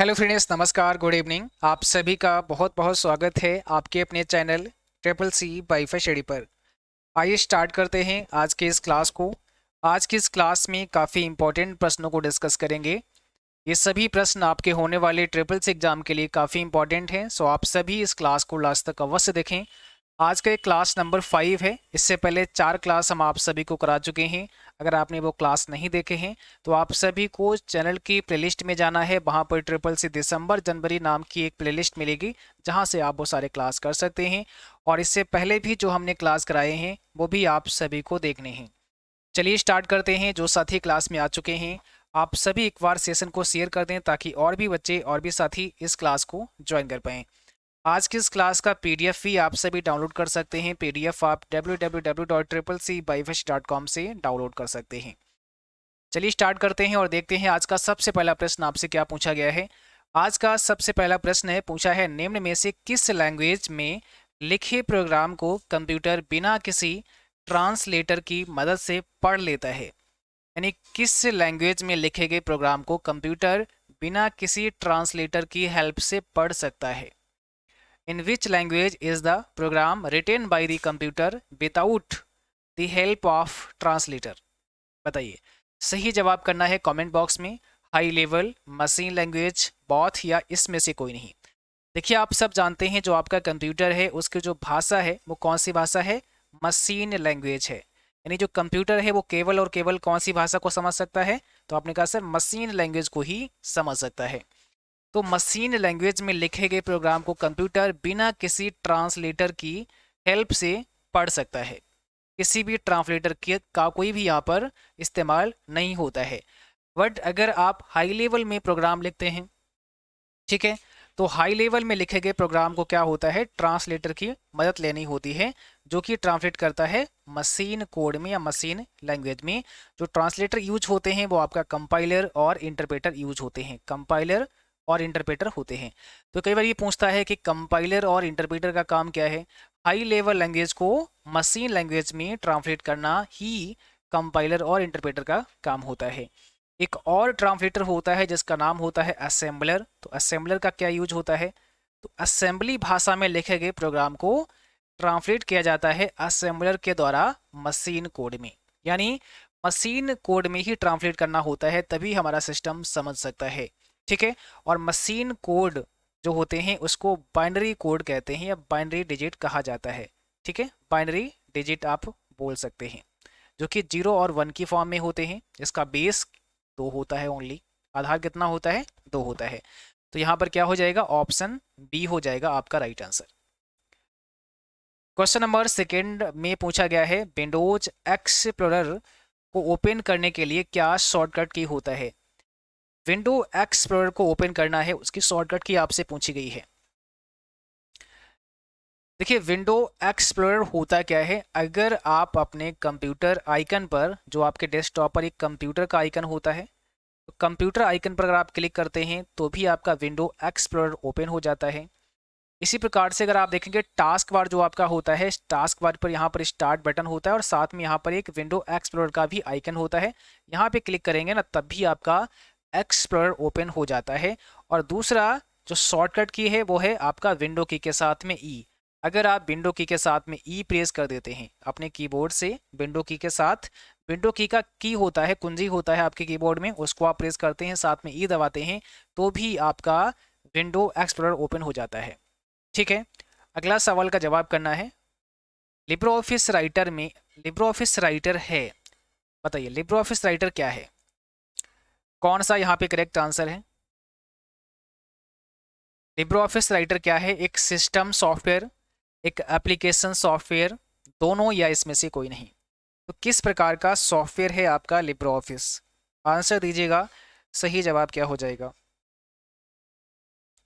Hello friends, नमस्कार, good evening. आप सभी का बहुत बहुत स्वागत है आपके अपने channel triple C WiFi study पर। आइए स्टार्ट करते हैं आज के इस क्लास को। आज की इस क्लास में काफ़ी इंपॉर्टेंट प्रश्नों को डिस्कस करेंगे। ये सभी प्रश्न आपके होने वाले ट्रिपल सी एग्जाम के लिए काफ़ी इंपॉर्टेंट हैं, सो आप सभी इस क्लास को लास्ट तक अवश्य देखें। आज का ये क्लास नंबर 5 है। इससे पहले 4 क्लास हम आप सभी को करा चुके हैं। अगर आपने वो क्लास नहीं देखे हैं तो आप सभी को चैनल की प्लेलिस्ट में जाना है। वहाँ पर ट्रिपल सी दिसंबर जनवरी नाम की एक प्लेलिस्ट मिलेगी, जहाँ से आप वो सारे क्लास कर सकते हैं। और इससे पहले भी जो हमने क्लास कराए हैं वो भी आप सभी को देखने हैं। चलिए स्टार्ट करते हैं। जो साथी क्लास में आ चुके हैं, आप सभी एक बार सेशन को शेयर कर दें ताकि और भी बच्चे और भी साथी इस क्लास को ज्वाइन कर पाएँ। आज की इस क्लास का पीडीएफ भी आप सभी डाउनलोड कर सकते हैं। पीडीएफ आप www.triplec.com से डाउनलोड कर सकते हैं। चलिए स्टार्ट करते हैं और देखते हैं आज का सबसे पहला प्रश्न आपसे क्या पूछा गया है। आज का सबसे पहला प्रश्न है, पूछा है निम्न में से किस लैंग्वेज में लिखे प्रोग्राम को कंप्यूटर बिना किसी ट्रांसलेटर की मदद से पढ़ लेता है। यानी किस लैंग्वेज में लिखे गए प्रोग्राम को कंप्यूटर बिना किसी ट्रांसलेटर की हेल्प से पढ़ सकता है। In which language is the program written by the computer without the help of translator? बताइए। सही जवाब करना है कमेंट बॉक्स में। High level, machine language, both या इसमें से कोई नहीं। देखिए, आप सब जानते हैं जो आपका कंप्यूटर है उसकी जो भाषा है वो कौन सी भाषा है? मशीन लैंग्वेज है। यानी जो कंप्यूटर है वो केवल और केवल कौन सी भाषा को समझ सकता है? तो आपने कहा सर मशीन लैंग्वेज को ही समझ सकता है। तो मशीन लैंग्वेज में लिखे गए प्रोग्राम को कंप्यूटर बिना किसी ट्रांसलेटर की हेल्प से पढ़ सकता है। किसी भी ट्रांसलेटर के का कोई भी यहाँ पर इस्तेमाल नहीं होता है। बट अगर आप हाई लेवल में प्रोग्राम लिखते हैं, ठीक है, तो हाई लेवल में लिखे गए प्रोग्राम को क्या होता है? ट्रांसलेटर की मदद लेनी होती है, जो कि ट्रांसलेट करता है मशीन कोड में या मशीन लैंग्वेज में। जो ट्रांसलेटर यूज होते हैं वो आपका कंपाइलर और इंटरप्रेटर यूज होते हैं। कंपाइलर और इंटरप्रेटर होते हैं। तो कई बार ये पूछता है कि कंपाइलर और इंटरप्रेटर का काम क्या है? हाई लेवल लैंग्वेज को मशीन लैंग्वेज में ट्रांसलेट करना ही कंपाइलर और इंटरप्रेटर का काम होता है। एक और ट्रांसलेटर होता है जिसका नाम होता है असेंबलर। तो असेंबलर का क्या यूज होता है? तो असेंबली भाषा में लिखे गए प्रोग्राम को ट्रांसलेट किया जाता है असेंबलर के द्वारा मशीन कोड में। यानी मशीन कोड में ही ट्रांसलेट करना होता है, तभी हमारा सिस्टम समझ सकता है। ठीक है। और मशीन कोड जो होते हैं उसको बाइनरी कोड कहते हैं या बाइनरी डिजिट कहा जाता है। ठीक है, बाइनरी डिजिट आप बोल सकते हैं, जो कि 0 और 1 की फॉर्म में होते हैं। इसका बेस 2 होता है ओनली। आधार कितना होता है? 2 होता है। तो यहाँ पर क्या हो जाएगा? ऑप्शन बी हो जाएगा आपका right answer. Question number second में पूछा गया है विंडोज एक्सप्लोरर को ओपन करने के लिए क्या शॉर्टकट की होता है। विंडो एक्सप्लोरर को ओपन करना है, उसकी शॉर्टकट की आपसे पूछी गई है। देखिए, विंडो एक्सप्लोरर होता क्या है? अगर आप अपने कंप्यूटर आइकन पर, जो आपके डेस्कटॉप पर एक कंप्यूटर का आइकन होता है, तो कंप्यूटर आइकन पर अगर आप क्लिक करते हैं तो भी आपका विंडो एक्सप्लोरर ओपन हो जाता है। इसी प्रकार से अगर आप देखेंगे टास्क बार जो आपका होता है, टास्क बार पर यहाँ पर स्टार्ट बटन होता है और साथ में यहाँ पर एक विंडो एक्सप्लोरर का भी आइकन होता है। यहाँ पे क्लिक करेंगे ना, तब भी आपका एक्सप्लोरर ओपन हो जाता है। और दूसरा जो शॉर्टकट की है वो है आपका विंडो की के साथ में ई। अगर आप विंडो की के साथ में ई प्रेस कर देते हैं अपने कीबोर्ड से, विंडो की के साथ, विंडो की का की होता है, कुंजी होता है आपके कीबोर्ड में, उसको आप प्रेस करते हैं, साथ में ई दबाते हैं, तो भी आपका विंडो एक्सप्लोरर ओपन हो जाता है। ठीक है। अगला सवाल का जवाब करना है। लिब्रो ऑफिस राइटर में, लिब्रो ऑफिस राइटर है, बताइए लिब्रो ऑफिस राइटर क्या है? कौन सा यहाँ पे करेक्ट आंसर है? लिब्रो ऑफिस राइटर क्या है? एक सिस्टम सॉफ्टवेयर, एक एप्लीकेशन सॉफ्टवेयर, दोनों या इसमें से कोई नहीं। तो किस प्रकार का सॉफ्टवेयर है आपका लिब्रो ऑफिस? आंसर दीजिएगा। सही जवाब क्या हो जाएगा?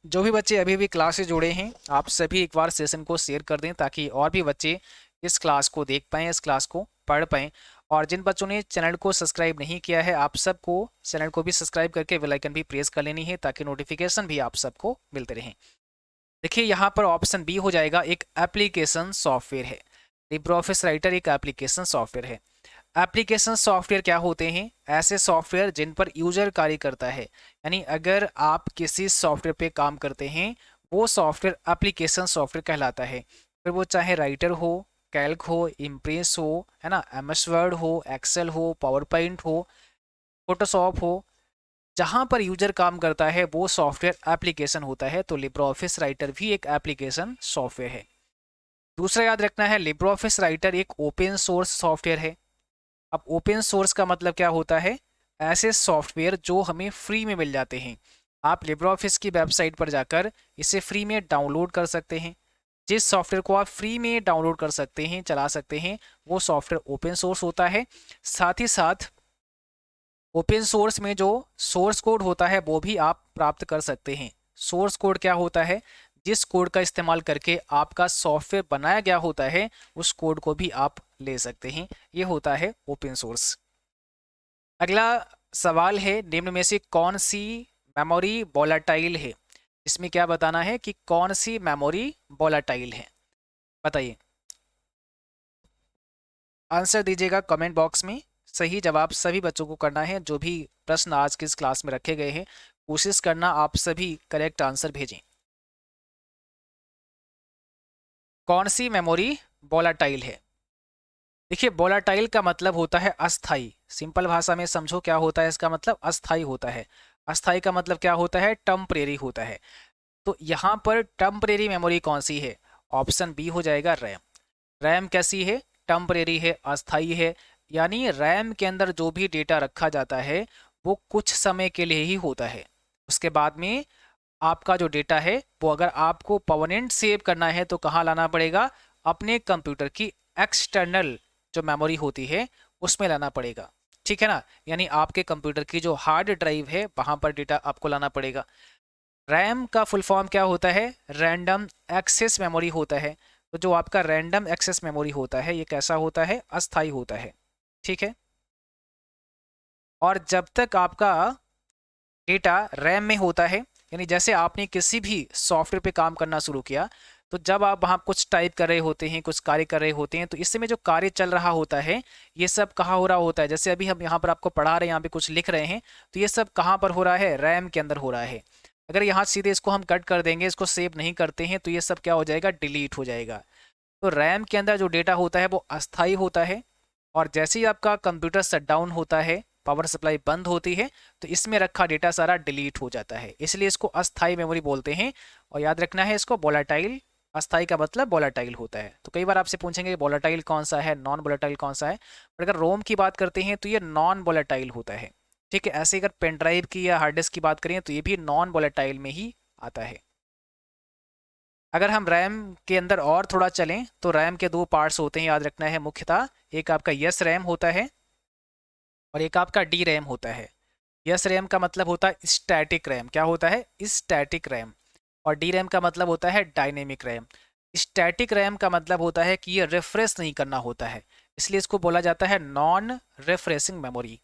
जो भी बच्चे अभी भी क्लास से जुड़े हैं, आप सभी एक बार सेशन को शेयर कर दें ताकि और भी बच्चे इस क्लास को देख पाएँ, इस क्लास को पढ़ पाएँ। और जिन बच्चों ने चैनल को सब्सक्राइब नहीं किया है, आप सबको चैनल को भी सब्सक्राइब करके बेल आइकन भी प्रेस कर लेनी है ताकि नोटिफिकेशन भी आप सबको मिलते रहें। देखिए, यहाँ पर ऑप्शन बी हो जाएगा, एक एप्लीकेशन सॉफ्टवेयर है। लिब्रो ऑफिस राइटर एक एप्लीकेशन सॉफ्टवेयर है। एप्लीकेशन सॉफ्टवेयर क्या होते हैं? ऐसे सॉफ्टवेयर जिन पर यूजर कार्य करता है, यानी अगर आप किसी सॉफ्टवेयर पे काम करते हैं वो सॉफ्टवेयर एप्लीकेशन सॉफ्टवेयर कहलाता है। फिर वो चाहे राइटर हो, कैल्क हो, इम्प्रेस हो, है ना, एमएस वर्ड हो, एक्सेल हो, पावर पॉइंट हो, फोटोशॉप हो, जहाँ पर यूजर काम करता है वो सॉफ्टवेयर एप्लीकेशन होता है। तो लिब्रे ऑफिस राइटर भी एक एप्लीकेशन सॉफ्टवेयर है। दूसरा याद रखना है, लिब्रे ऑफिस राइटर एक ओपन सोर्स सॉफ्टवेयर है। अब ओपन सोर्स का मतलब क्या होता है? ऐसे सॉफ्टवेयर जो हमें फ्री में मिल जाते हैं। आप लिब्रे ऑफिस की वेबसाइट पर जाकर इसे फ्री में डाउनलोड कर सकते हैं। जिस सॉफ्टवेयर को आप फ्री में डाउनलोड कर सकते हैं, चला सकते हैं, वो सॉफ्टवेयर ओपन सोर्स होता है। साथ ही साथ ओपन सोर्स में जो सोर्स कोड होता है वो भी आप प्राप्त कर सकते हैं। सोर्स कोड क्या होता है? जिस कोड का इस्तेमाल करके आपका सॉफ्टवेयर बनाया गया होता है उस कोड को भी आप ले सकते हैं। ये होता है ओपन सोर्स। अगला सवाल है, निम्न में से कौन सी मेमोरी वोलेटाइल है? इसमें क्या बताना है कि कौन सी मेमोरी वोलेटाइल है, बताइए। आंसर दीजिएगा कमेंट बॉक्स में। सही जवाब सभी बच्चों को करना है, जो भी प्रश्न आज के इस क्लास में रखे गए हैं कोशिश करना आप सभी करेक्ट आंसर भेजें। कौन सी मेमोरी वोलेटाइल है? देखिए, वोलेटाइल का मतलब होता है अस्थाई। सिंपल भाषा में समझो क्या होता है इसका मतलब, अस्थाई होता है। अस्थाई का मतलब क्या होता है? टेम्परेरी होता है। तो यहाँ पर टेम्परेरी मेमोरी कौन सी है? ऑप्शन बी हो जाएगा रैम। रैम कैसी है? टेम्परेरी है, अस्थाई है। यानी रैम के अंदर जो भी डेटा रखा जाता है वो कुछ समय के लिए ही होता है। उसके बाद में आपका जो डेटा है वो अगर आपको परमानेंट सेव करना है तो कहाँ लाना पड़ेगा? अपने कंप्यूटर की एक्सटर्नल जो मेमोरी होती है उसमें लाना पड़ेगा। ठीक है ना? यानी आपके कंप्यूटर की जो हार्ड ड्राइव है वहां पर डेटा आपको लाना पड़ेगा। रैम का फुल फॉर्म क्या होता है? रैंडम एक्सेस मेमोरी होता है। तो जो आपका रैंडम एक्सेस मेमोरी होता है ये कैसा होता है? अस्थाई होता है। ठीक है। और जब तक आपका डेटा रैम में होता है, यानी जैसे आपने किसी भी सॉफ्टवेयर पे काम करना शुरू किया तो जब आप वहाँ कुछ टाइप कर रहे होते हैं, कुछ कार्य कर रहे होते हैं, तो इस समय जो कार्य चल रहा होता है ये सब कहाँ हो रहा होता है? जैसे अभी हम यहाँ पर आपको पढ़ा रहे हैं, यहाँ पे कुछ लिख रहे हैं, तो ये सब कहाँ पर हो रहा है? रैम के अंदर हो रहा है। अगर यहाँ सीधे इसको हम कट कर देंगे, इसको सेव नहीं करते हैं, तो ये सब क्या हो जाएगा? डिलीट हो जाएगा। तो रैम के अंदर जो डेटा होता है वो अस्थाई होता है। और जैसे ही आपका कंप्यूटर शट डाउन होता है, पावर सप्लाई बंद होती है, तो इसमें रखा डेटा सारा डिलीट हो जाता है, इसलिए इसको अस्थाई मेमोरी बोलते हैं। और याद रखना है इसको वोलेटाइल। अस्थाई का मतलब वोलेटाइल होता है। तो कई बार आपसे पूछेंगे वोलेटाइल कौन सा है, नॉन वोलेटाइल कौन सा है। पर अगर रोम की बात करते हैं तो ये नॉन वोलेटाइल होता है। ठीक है। ऐसे अगर पेन ड्राइव की या हार्ड डिस्क की बात करें तो ये भी नॉन वोलेटाइल में ही आता है। अगर हम रैम के अंदर और थोड़ा चलें तो रैम के दो पार्ट्स होते हैं, याद रखना है मुख्यतः। एक आपका यस रैम होता है और एक आपका डी रैम होता है। यस रैम का मतलब होता है स्टैटिक रैम। क्या होता है? Static RAM. और डी रैम का मतलब होता है डायनेमिक रैम। स्टैटिक रैम का मतलब होता है कि ये रिफ्रेश नहीं करना होता है, इसलिए इसको बोला जाता है नॉन रिफ्रेशिंग मेमोरी।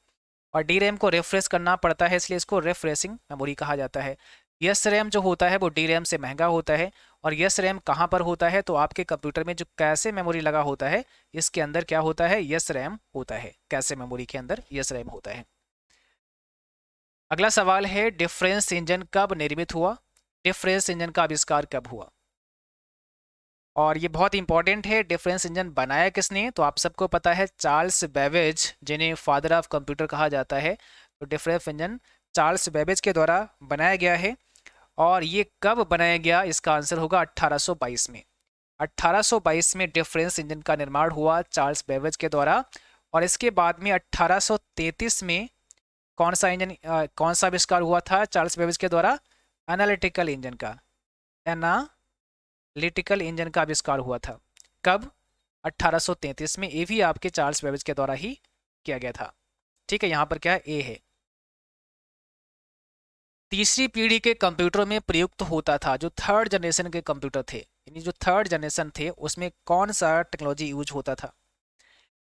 और डी रैम को रिफ्रेश करना पड़ता है, इसलिए इसको रिफ्रेशिंग मेमोरी कहा जाता है। यस रैम जो होता है वो डी रैम से महंगा होता है। और यस रैम कहाँ पर होता है? तो आपके कंप्यूटर में जो कैसे मेमोरी लगा होता है इसके अंदर क्या होता है? यस रैम होता है। कैसे मेमोरी के अंदर यस रैम होता है। अगला सवाल है, डिफरेंस इंजन कब निर्मित हुआ? डिफरेंस इंजन का आविष्कार कब हुआ? और ये बहुत इंपॉर्टेंट है, डिफरेंस इंजन बनाया किसने? तो आप सबको पता है चार्ल्स बेबेज, जिन्हें फादर ऑफ कंप्यूटर कहा जाता है। तो डिफरेंस इंजन चार्ल्स बेबेज के द्वारा बनाया गया है। और ये कब बनाया गया? इसका आंसर होगा 1822 में। 1822 में डिफरेंस इंजन का निर्माण हुआ चार्ल्स बेबेज के द्वारा। और इसके बाद में 1833 में कौन सा इंजन, कौन सा आविष्कार हुआ था चार्ल्स बेबेज के द्वारा? एनालिटिकल इंजन का। एनालिटिकल इंजन का आविष्कार हुआ था। कब? 1833 में। ये भी आपके चार्ल्स बेबेज के द्वारा ही किया गया था। ठीक है। यहाँ पर क्या है? ए है। तीसरी पीढ़ी के कंप्यूटर में प्रयुक्त होता था, जो थर्ड जनरेशन के कंप्यूटर थे, यानी जो थर्ड जनरेशन थे उसमें कौन सा टेक्नोलॉजी यूज होता था?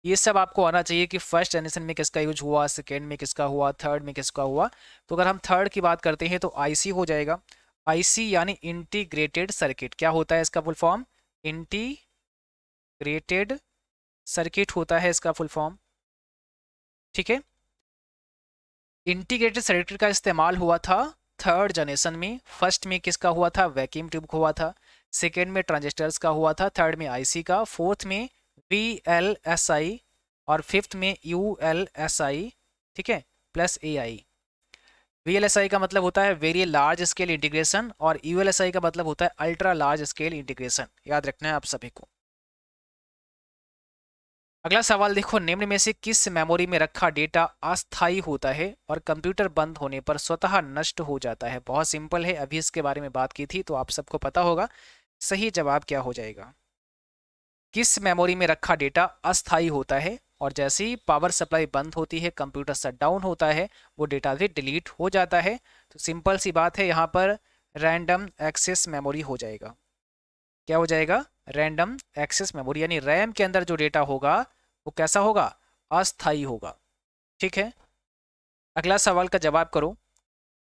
ये सब आपको आना चाहिए कि फर्स्ट जनरेशन में किसका यूज हुआ, सेकेंड में किसका हुआ, थर्ड में किसका हुआ। तो अगर हम थर्ड की बात करते हैं तो आईसी हो जाएगा। आईसी यानी इंटीग्रेटेड सर्किट। क्या होता है इसका फुल फॉर्म? इंटीग्रेटेड सर्किट होता है इसका फुल फॉर्म। ठीक है। इंटीग्रेटेड सर्किट का इस्तेमाल हुआ था थर्ड जनरेशन में। फर्स्ट में किसका हुआ था? वैक्यूम ट्यूब का हुआ था। सेकेंड में ट्रांजिस्टर्स का हुआ था। थर्ड में आईसी का। फोर्थ में वीएलएसआई और फिफ्थ में यूएलएसआई, ठीक है, प्लस एआई। वीएलएसआई का मतलब होता है वेरी लार्ज स्केल इंटीग्रेशन और यूएलएसआई का मतलब होता है अल्ट्रा लार्ज स्केल इंटीग्रेशन। याद रखना है आप सभी को। अगला सवाल देखो, निम्न में से किस मेमोरी में रखा डेटा अस्थायी होता है और कंप्यूटर बंद होने पर स्वतः नष्ट हो जाता है? बहुत सिंपल है, अभी इसके बारे में बात की थी तो आप सबको पता होगा। सही जवाब क्या हो जाएगा? किस मेमोरी में रखा डेटा अस्थायी होता है और जैसे ही पावर सप्लाई बंद होती है, कंप्यूटर शट डाउन होता है, वो डेटा भी डिलीट हो जाता है। तो सिंपल सी बात है, यहाँ पर रैंडम एक्सेस मेमोरी हो जाएगा। क्या हो जाएगा? रैंडम एक्सेस मेमोरी, यानी रैम के अंदर जो डेटा होगा वो कैसा होगा? अस्थायी होगा। ठीक है। अगला सवाल का जवाब करो।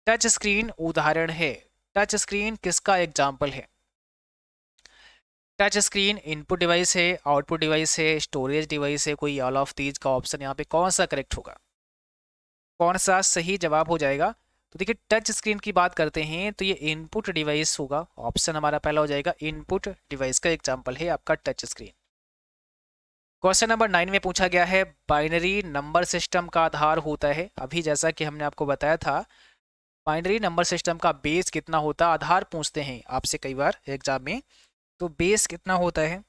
टच स्क्रीन उदाहरण है। टच स्क्रीन किसका एग्जाम्पल है? टच स्क्रीन इनपुट डिवाइस है, आउटपुट डिवाइस है, स्टोरेज डिवाइस है, कोई ऑल ऑफ दीज का ऑप्शन यहाँ पे कौन सा करेक्ट होगा? कौन सा सही जवाब हो जाएगा? तो देखिए, टच स्क्रीन की बात करते हैं तो ये इनपुट डिवाइस होगा। ऑप्शन हमारा पहला हो जाएगा, इनपुट डिवाइस का एग्जाम्पल है आपका टच स्क्रीन। क्वेश्चन नंबर 9 में पूछा गया है, बाइनरी नंबर सिस्टम का आधार होता है। अभी जैसा कि हमने आपको बताया था, बाइनरी नंबर सिस्टम का बेस कितना होता है? आधार पूछते हैं आपसे कई बार एग्जाम में, तो बेस कितना होता है?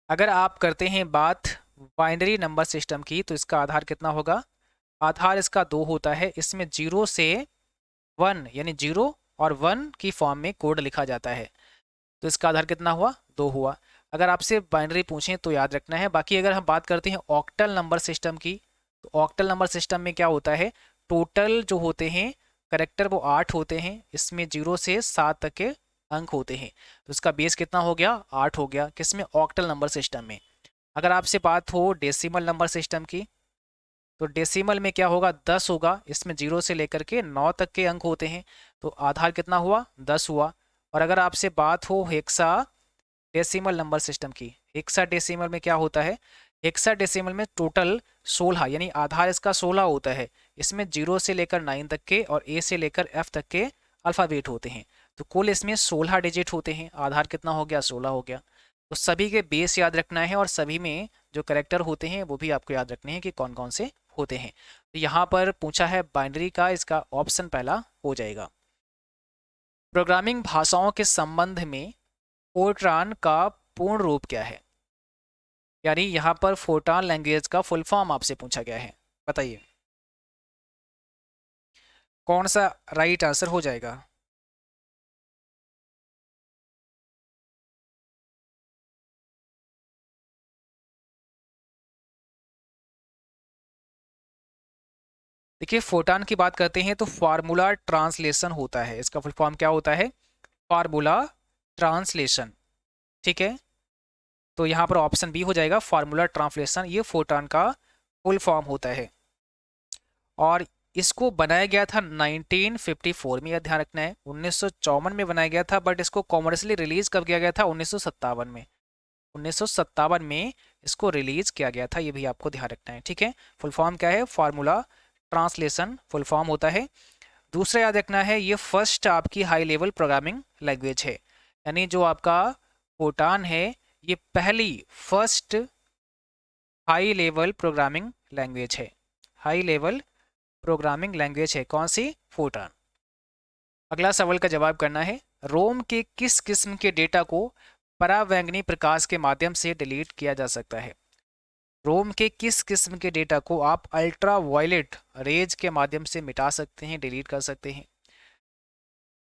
अगर आप करते हैं बात बाइनरी नंबर सिस्टम की तो इसका आधार कितना होगा? आधार इसका 2 होता है। इसमें 0 से 1 यानी 0 और 1 की फॉर्म में कोड लिखा जाता है। तो इसका आधार कितना हुआ? 2 हुआ। अगर आपसे बाइनरी पूछें तो याद रखना है। बाकी अगर हम बात करते हैं ऑक्टल नंबर सिस्टम की, तो ऑक्टल नंबर सिस्टम में क्या होता है? टोटल जो होते हैं करेक्टर वो 8 होते हैं। इसमें 0 से 7 तक के अंक होते हैं। तो इसका बेस कितना हो गया? 8 हो गया। किसमें? ऑक्टल नंबर सिस्टम में। अगर आपसे बात हो डेसिमल नंबर सिस्टम की, तो डेसिमल में क्या होगा? 10 होगा। इसमें 0 से लेकर के 9 तक के अंक होते हैं। तो आधार कितना हुआ? 10 हुआ। और अगर आपसे बात हो हेक्सा डेसिमल नंबर सिस्टम की, हेक्सा डेसिमल में क्या होता है? हेक्सा डेसिमल में टोटल 16 यानी आधार इसका 16 होता है। इसमें 0 से लेकर 9 तक के और ए से लेकर एफ तक के अल्फ़ाबेट होते हैं। तो कुल इसमें 16 डिजिट होते हैं। आधार कितना हो गया? 16 हो गया। तो सभी के बेस याद रखना है और सभी में जो करेक्टर होते हैं वो भी आपको याद रखने हैं कि कौन कौन से होते हैं। तो यहाँ पर पूछा है बाइनरी का, इसका ऑप्शन पहला हो जाएगा। प्रोग्रामिंग भाषाओं के संबंध में फोर्ट्रान का पूर्ण रूप क्या है? यानी यहाँ पर फोर्ट्रान लैंग्वेज का फुल फॉर्म आपसे पूछा गया है। बताइए कौन सा राइट आंसर हो जाएगा? देखिए, फोर्ट्रान की बात करते हैं तो फार्मूला ट्रांसलेशन होता है। इसका फुल फॉर्म क्या होता है? Formula translation. ठीक है। तो यहाँ पर ऑप्शन बी हो जाएगा, फार्मूला ट्रांसलेशन। ये फोर्ट्रान का फुल फॉर्म होता है और इसको बनाया गया था 1954 में। यह ध्यान रखना है, 1954 में बनाया गया था, बट इसको कॉमर्शियली रिलीज कब किया गया था? 1957 में। 1957 में इसको रिलीज किया गया था, ये भी आपको ध्यान रखना है। ठीक है। फुल फॉर्म क्या है? फार्मूला ट्रांसलेशन फुल फॉर्म होता है। दूसरा याद रखना है, ये फर्स्ट आपकी हाई लेवल प्रोग्रामिंग लैंग्वेज है। यानी जो आपका फोर्ट्रान है, ये पहली first high level programming language है। हाई लेवल प्रोग्रामिंग लैंग्वेज है कौन सी? फोर्ट्रान। अगला सवाल का जवाब करना है, रोम के किस किस्म के डेटा को परावैंगनी प्रकाश के माध्यम से डिलीट किया जा सकता है? रोम के किस किस्म के डेटा को आप अल्ट्रा वायलेट रेज के माध्यम से मिटा सकते हैं, डिलीट कर सकते हैं?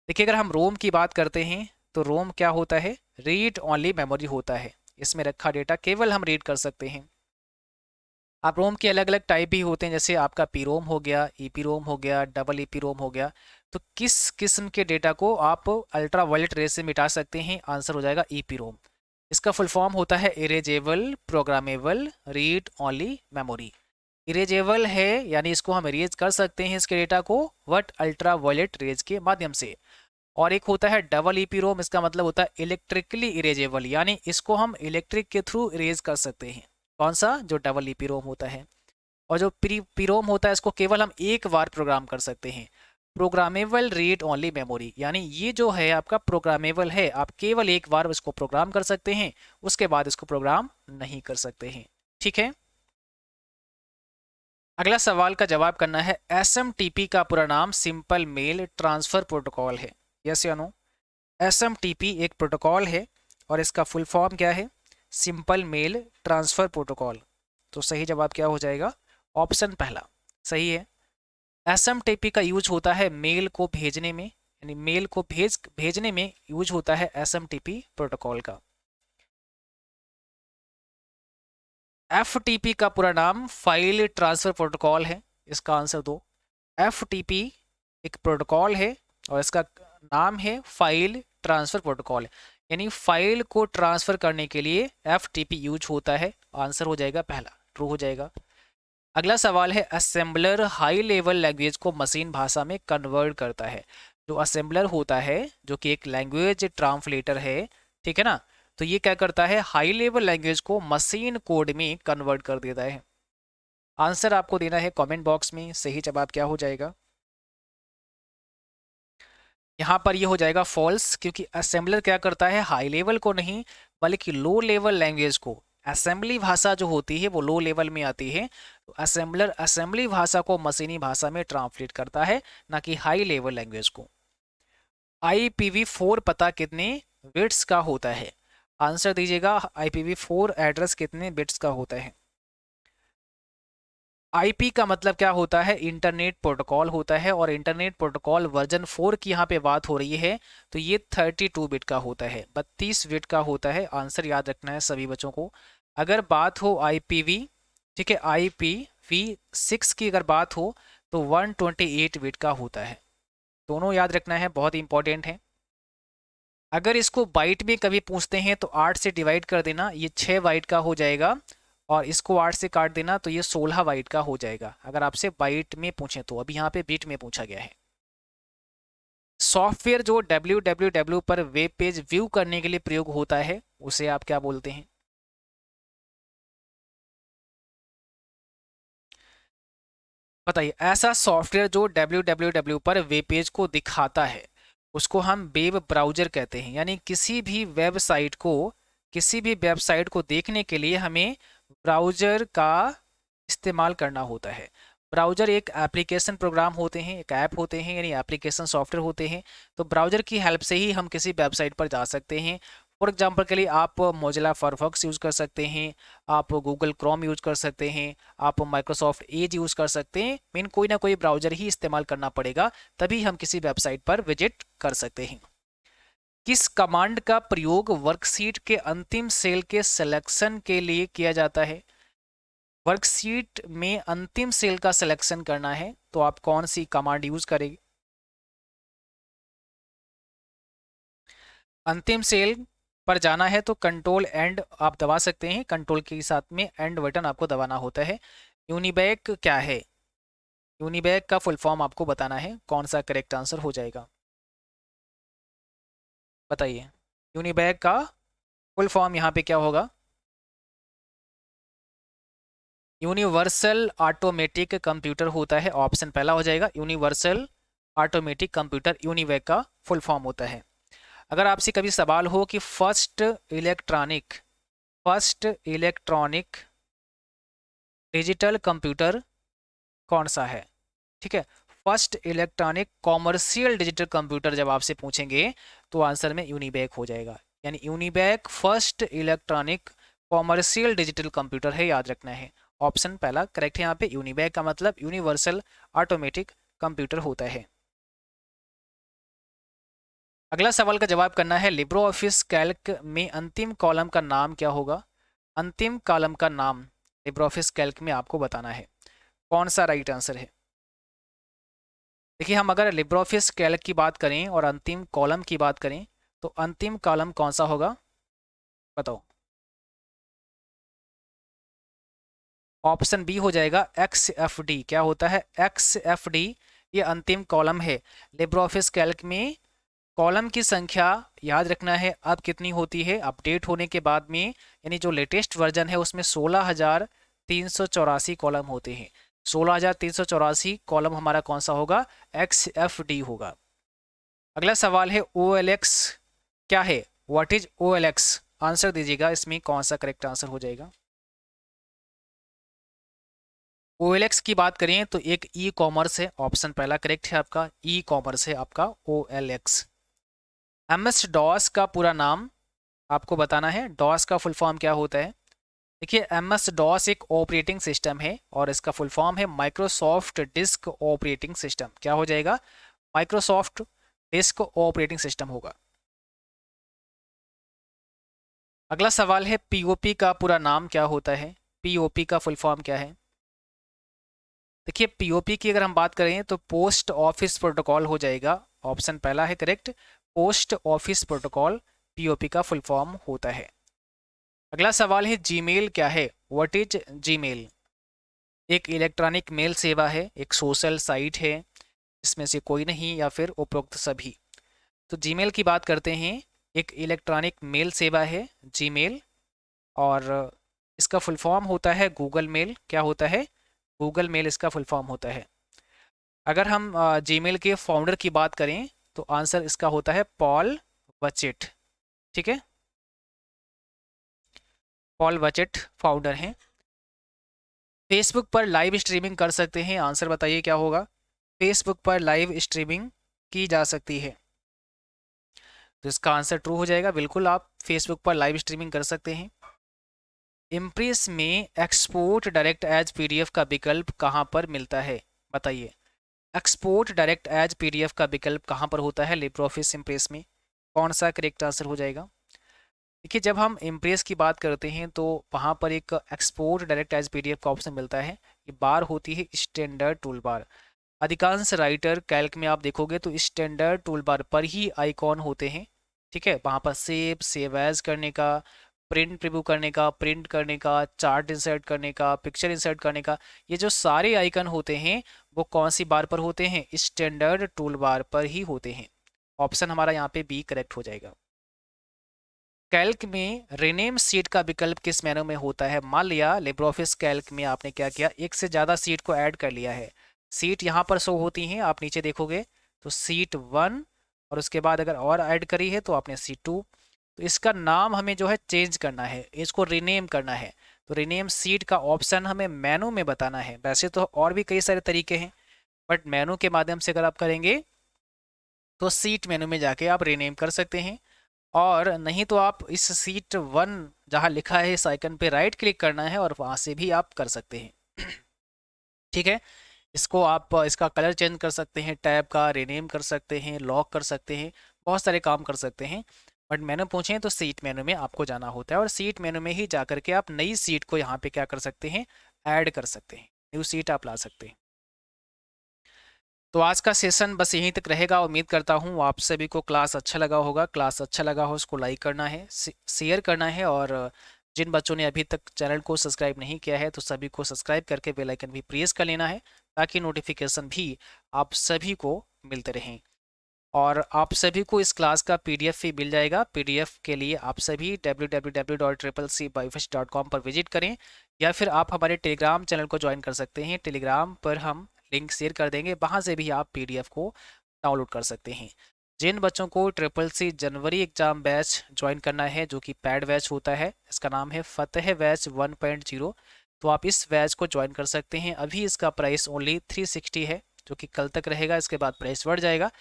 देखिए, अगर हम रोम की बात करते हैं तो रोम क्या होता है? रीड ओनली मेमोरी होता है। इसमें रखा डेटा केवल हम रीड कर सकते हैं। आप रोम के अलग अलग टाइप भी होते हैं, जैसे आपका पी रोम हो गया, ईपी रोम हो गया, डबल ईपी रोम हो गया। तो किस किस्म के डेटा को आप अल्ट्रा वायलेट रेज से मिटा सकते हैं? आंसर हो जाएगा ईपी रोम। इसका फुल फॉर्म होता है erasable programmable read only memory. Erasable है यानी इसको हम इरेज कर सकते हैं इसके डेटा को, बट अल्ट्रा वायलेट रेज के माध्यम से। और एक होता है डबल ईपी रोम, इसका मतलब होता है इलेक्ट्रिकली इरेजेबल, यानी इसको हम इलेक्ट्रिक के थ्रू इरेज कर सकते हैं। कौन सा? जो डबल ईपीरोम होता है। और जो पीरोम होता है इसको केवल हम एक बार प्रोग्राम कर सकते हैं। प्रोग्रामेबल रीड ओनली मेमोरी, यानी ये जो है आपका प्रोग्रामेबल है, आप केवल एक बार इसको प्रोग्राम कर सकते हैं, उसके बाद इसको प्रोग्राम नहीं कर सकते हैं। ठीक है, अगला सवाल का जवाब करना है। एसएमटीपी का पूरा नाम सिंपल मेल ट्रांसफर प्रोटोकॉल है। यस या नो? एसएमटीपी एक प्रोटोकॉल है और इसका फुल फॉर्म क्या है? Simple mail transfer protocol. तो सही जवाब क्या हो जाएगा? ऑप्शन पहला सही है। एसएमटीपी का यूज होता है मेल को भेजने में, यानी मेल को भेजने में यूज होता है एसएमटीपी प्रोटोकॉल का। एफटीपी का पूरा नाम फाइल ट्रांसफर प्रोटोकॉल है। इसका आंसर दो। एफटीपी एक प्रोटोकॉल है और इसका नाम है फाइल ट्रांसफर प्रोटोकॉल, यानी फाइल को ट्रांसफर करने के लिए एफटीपी यूज होता है। आंसर हो जाएगा पहला, ट्रू हो जाएगा। अगला सवाल है, असेंबलर हाई लेवल लैंग्वेज को मशीन भाषा में कन्वर्ट करता है। जो असेंबलर होता है, जो कि एक लैंग्वेज ट्रांसलेटर है, ठीक है ना, तो ये क्या करता है? हाई लेवल लैंग्वेज को मशीन कोड में कन्वर्ट कर देता है। आंसर आपको देना है कमेंट बॉक्स में। सही जवाब क्या हो जाएगा? यहाँ पर ये हो जाएगा फॉल्स, क्योंकि असेंबलर क्या करता है? हाई लेवल को नहीं बल्कि लो लेवल लैंग्वेज को, असेंबली भाषा जो होती है वो लो लेवल में आती है, तो असेंबलर असेंबली भाषा को मशीनी भाषा में ट्रांसलेट करता है, ना कि हाई लेवल लैंग्वेज को। IPv4 पता कितने बिट्स का होता है? आंसर दीजिएगा। IPv4 एड्रेस कितने बिट्स का होता है? आईपी का मतलब क्या होता है? इंटरनेट प्रोटोकॉल होता है, और इंटरनेट प्रोटोकॉल वर्जन 4 की यहाँ पे बात हो रही है, तो ये 32 बिट का होता है, 32 बिट का होता है। आंसर याद रखना है सभी बच्चों को। अगर बात हो IPv, ठीक है, IPv6 की अगर बात हो तो 128 बिट का होता है। दोनों याद रखना है, बहुत इंपॉर्टेंट है। अगर इसको बाइट में कभी पूछते हैं तो 8 से डिवाइड कर देना, ये 6 बाइट का हो जाएगा, और इसको 8 से काट देना तो ये 16 बाइट का हो जाएगा, अगर आपसे बाइट में पूछे तो। अभी यहाँ पे बिट में पूछा गया है। सॉफ्टवेयर जो www पर वेब पेज व्यू करने के लिए प्रयोग होता है, उसे आप क्या बोलते हैं? बताइए। ऐसा सॉफ्टवेयर जो www पर वेब पेज को दिखाता है, उसको हम वेब ब्राउजर कहते हैं। यानी किसी भी वेबसाइट को देखने के लिए हमें ब्राउजर का इस्तेमाल करना होता है। ब्राउजर एक एप्लीकेशन प्रोग्राम होते हैं, एक ऐप होते हैं, यानी एप्लीकेशन सॉफ्टवेयर होते हैं। तो ब्राउजर की हेल्प से ही हम किसी वेबसाइट पर जा सकते हैं। फॉर एग्जांपल के लिए आप मोजिला फायरफॉक्स यूज़ कर सकते हैं, आप गूगल क्रोम यूज़ कर सकते हैं, आप माइक्रोसॉफ्ट एज यूज़ कर सकते हैं। मीन कोई ना कोई ब्राउजर ही इस्तेमाल करना पड़ेगा, तभी हम किसी वेबसाइट पर विजिट कर सकते हैं। किस कमांड का प्रयोग वर्कशीट के अंतिम सेल के सिलेक्शन के लिए किया जाता है? वर्कशीट में अंतिम सेल का सिलेक्शन करना है तो आप कौन सी कमांड यूज करेंगे? अंतिम सेल पर जाना है तो कंट्रोल एंड आप दबा सकते हैं, कंट्रोल के साथ में एंड बटन आपको दबाना होता है। यूनिबैक क्या है? यूनिबैक का फुल फॉर्म आपको बताना है, कौन सा करेक्ट आंसर हो जाएगा? बताइए। यूनिबैक का फुल फॉर्म यहाँ पे क्या होगा? यूनिवर्सल ऑटोमेटिक कंप्यूटर होता है। ऑप्शन पहला हो जाएगा, यूनिवर्सल ऑटोमेटिक कंप्यूटर यूनिवैक का फुल फॉर्म होता है। अगर आपसे कभी सवाल हो कि फर्स्ट इलेक्ट्रॉनिक डिजिटल कंप्यूटर कौन सा है, ठीक है, first electronic commercial digital computer जब आपसे पूछेंगे तो आंसर में यूनिबैक हो जाएगा। यानी यूनिबैक first electronic commercial digital computer है, याद रखना है। ऑप्शन पहला करेक्ट है यहाँ पे। यूनिबैक का मतलब यूनिवर्सल ऑटोमेटिक कंप्यूटर होता है। अगला सवाल का जवाब करना है। लिब्रो ऑफिस कैल्क में अंतिम कॉलम का नाम क्या होगा? अंतिम कॉलम का नाम लिब्रो ऑफिस कैल्क में आपको बताना है, कौन सा राइट आंसर है? देखिए, हम अगर लिब्रो ऑफिस कैल्क की बात करें और अंतिम कॉलम की बात करें तो अंतिम कॉलम कौन सा होगा? बताओ। ऑप्शन बी हो जाएगा XFD। क्या होता है XFD? ये अंतिम कॉलम है लिब्रो ऑफिस कैल्क में। कॉलम की संख्या याद रखना है अब कितनी होती है अपडेट होने के बाद में, यानी जो लेटेस्ट वर्जन है उसमें 16,384 कॉलम होते हैं। 16,384 कॉलम हमारा कौन सा होगा, XFD होगा। अगला सवाल है OLX क्या है, व्हाट इज OLX, आंसर दीजिएगा, इसमें कौन सा करेक्ट आंसर हो जाएगा। OLX की बात करें तो एक ई कॉमर्स है, ऑप्शन पहला करेक्ट है आपका, ई कॉमर्स है आपका OLX। MS डॉस का पूरा नाम आपको बताना है, डॉस का फुल फॉर्म क्या होता है। देखिए MS डॉस एक ऑपरेटिंग सिस्टम है और इसका फुल फॉर्म है माइक्रोसॉफ्ट डिस्क ऑपरेटिंग सिस्टम। क्या हो जाएगा, माइक्रोसॉफ्ट डिस्क ऑपरेटिंग सिस्टम होगा। अगला सवाल है POP का पूरा नाम क्या होता है, POP का फुल फॉर्म क्या है। देखिए POP की अगर हम बात करें तो पोस्ट ऑफिस प्रोटोकॉल हो जाएगा, ऑप्शन पहला है correct, post office protocol POP का फुल फॉर्म होता है। अगला सवाल है जीमेल क्या है, व्हाट इज जीमेल। एक इलेक्ट्रॉनिक मेल सेवा है, एक सोशल साइट है, इसमें से कोई नहीं या फिर उपरोक्त सभी। तो जीमेल की बात करते हैं, एक इलेक्ट्रॉनिक मेल सेवा है जीमेल, और इसका फुल फॉर्म होता है गूगल मेल। क्या होता है, गूगल मेल इसका फुल फॉर्म होता है। अगर हम जीमेल के फाउंडर की बात करें तो आंसर इसका होता है पॉल वचेट। ठीक है, पॉल वचेट फाउंडर हैं। फेसबुक पर लाइव स्ट्रीमिंग कर सकते हैं, आंसर बताइए क्या होगा। फेसबुक पर लाइव स्ट्रीमिंग की जा सकती है, तो इसका आंसर ट्रू हो जाएगा, बिल्कुल आप फेसबुक पर लाइव स्ट्रीमिंग कर सकते हैं। इम्प्रेस में एक्सपोर्ट डायरेक्ट एज PDF का विकल्प कहाँ पर मिलता है, बताइए। एक्सपोर्ट डायरेक्ट एज PDF का विकल्प कहाँ पर होता है लिब्रे ऑफिस इम्प्रेस में, कौन सा करेक्ट आंसर हो जाएगा। देखिए जब हम इम्प्रेस की बात करते हैं तो वहाँ पर एक एक्सपोर्ट डायरेक्ट एज PDF का ऑप्शन मिलता है, ये बार होती है स्टैंडर्ड टूल बार। अधिकांश राइटर कैल्क में आप देखोगे तो स्टैंडर्ड टूल बार पर ही आइकॉन होते हैं। ठीक है, वहाँ पर सेव एज करने का, प्रिंट प्रीव्यू करने का, प्रिंट करने का, चार्ट इंसर्ट करने का, पिक्चर इंसर्ट करने का, ये जो सारे आइकन होते हैं वो कौन सी बार पर होते हैं, स्टैंडर्ड टूल बार पर ही होते हैं। ऑप्शन हमारा यहाँ पे बी करेक्ट हो जाएगा। कैल्क में रिनेम सीट का विकल्प किस मेनू में होता है। मान लिया लिब्रे ऑफिस कैल्क में आपने क्या किया, एक से ज़्यादा सीट को ऐड कर लिया है, सीट यहाँ पर शो होती हैं, आप नीचे देखोगे तो सीट 1, और उसके बाद अगर और ऐड करी है तो आपने सीट 2। तो इसका नाम हमें जो है चेंज करना है, इसको रीनेम करना है। तो रीनेम सीट का ऑप्शन हमें मेनू में बताना है। वैसे तो और भी कई सारे तरीके हैं, बट मेनू के माध्यम से अगर आप करेंगे तो सीट मेनू में जाके आप रीनेम कर सकते हैं, और नहीं तो आप इस सीट 1 जहाँ लिखा है इस आइकन पे राइट क्लिक करना है और वहाँ से भी आप कर सकते हैं। ठीक है, इसको आप इसका कलर चेंज कर सकते हैं, टैब का रीनेम कर सकते हैं, लॉक कर सकते हैं, बहुत सारे काम कर सकते हैं। बट मेनू पूछें तो सीट मेनू में आपको जाना होता है, और सीट मेनू में ही जा करके आप नई सीट को यहाँ पे क्या कर सकते हैं, ऐड कर सकते हैं, न्यू सीट आप ला सकते हैं। तो आज का सेशन बस यहीं तक रहेगा। उम्मीद करता हूँ आप सभी को क्लास अच्छा लगा होगा। क्लास अच्छा लगा हो उसको लाइक करना है, शेयर करना है, और जिन बच्चों ने अभी तक चैनल को सब्सक्राइब नहीं किया है तो सभी को सब्सक्राइब करके बेल आइकन भी प्रेस कर लेना है, ताकि नोटिफिकेशन भी आप सभी को मिलते रहें। और आप सभी को इस क्लास का PDF भी मिल जाएगा। PDF के लिए आप सभी www.cccbyfish.com पर विजिट करें, या फिर आप हमारे टेलीग्राम चैनल को ज्वाइन कर सकते हैं। टेलीग्राम पर हम लिंक शेयर कर देंगे, वहाँ से भी आप PDF को डाउनलोड कर सकते हैं। जिन बच्चों को CCC जनवरी एग्जाम बैच ज्वाइन करना है, जो कि पैड बैच होता है, इसका नाम है फतेह बैच 1.0, तो आप इस बैच को ज्वाइन कर सकते हैं। अभी इसका प्राइस ओनली 360 है, जो कि कल तक रहेगा, इसके बाद प्राइस बढ़ जाएगा।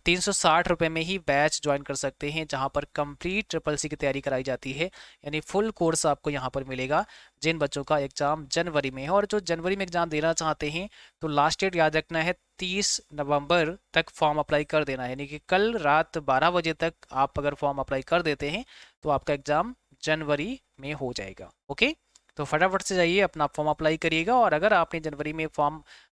360 रुपये में ही बैच ज्वाइन कर सकते हैं, जहां पर कंप्लीट CCC की तैयारी कराई जाती है, यानी फुल कोर्स आपको यहां पर मिलेगा। जिन बच्चों का एग्ज़ाम जनवरी में है, और जो जनवरी में एग्ज़ाम देना चाहते हैं तो लास्ट डेट याद रखना है 30 नवंबर तक फॉर्म अप्लाई कर देना है, यानी कि कल रात 12 बजे तक आप अगर फॉर्म अप्लाई कर देते हैं तो आपका एग्ज़ाम जनवरी में हो जाएगा। ओके, तो फटाफट से जाइए अपना फॉर्म अप्लाई करिएगा, और अगर आपने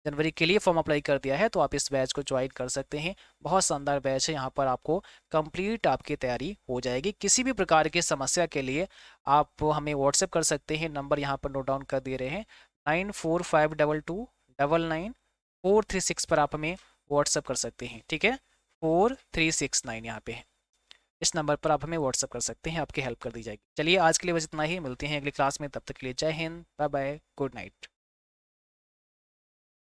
जनवरी के लिए फॉर्म अप्लाई कर दिया है तो आप इस बैच को ज्वाइन कर सकते हैं। बहुत शानदार बैच है, यहाँ पर आपको कंप्लीट आपकी तैयारी हो जाएगी। किसी भी प्रकार की समस्या के लिए आप हमें व्हाट्सएप कर सकते हैं, नंबर यहाँ पर नोट डाउन कर दे रहे हैं, 9452299436 पर आप हमें व्हाट्सएप कर सकते हैं। ठीक है, 4369 यहाँ पे है। इस नंबर पर आप हमें व्हाट्सअप कर सकते हैं, आपकी हेल्प कर दी जाएगी। चलिए आज के लिए बस इतना ही, मिलते हैं अगली क्लास में, तब तक के लिए जय हिंद, बाय बाय, गुड नाइट।